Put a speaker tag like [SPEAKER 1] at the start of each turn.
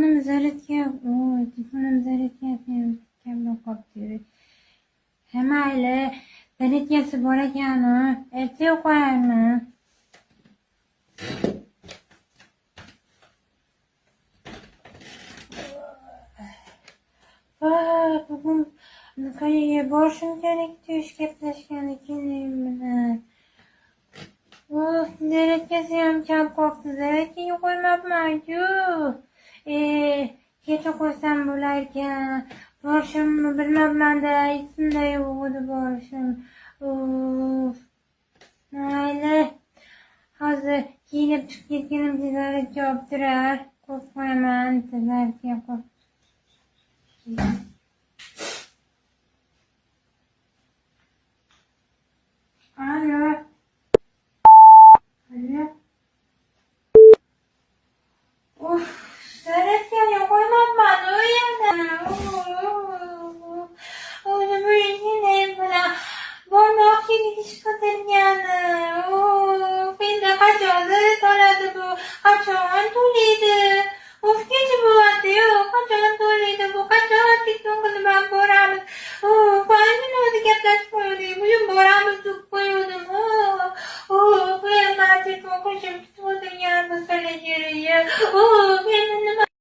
[SPEAKER 1] telefonim zaryadga, telefonim zaryadga kamroq qolibdi. Mayli, zaryadkasi bor ekan, ertaga qo'yarman. Bugun qayerga borishim kerak, ish gaplashgan ekanlar bilan. Zaryadkasi ham kam qolibdi, zaryadkaga qo'ymabman-ku. Kecha qo'ysam bo'lar ekan. Borishimni bilmabman-da, esimda yo'q edi borishim. Mayli. Hozir kiyinib chiqib ketganimda zaryadka olib turar. Qo'yib qo'yaman, zaryadka qo'yib.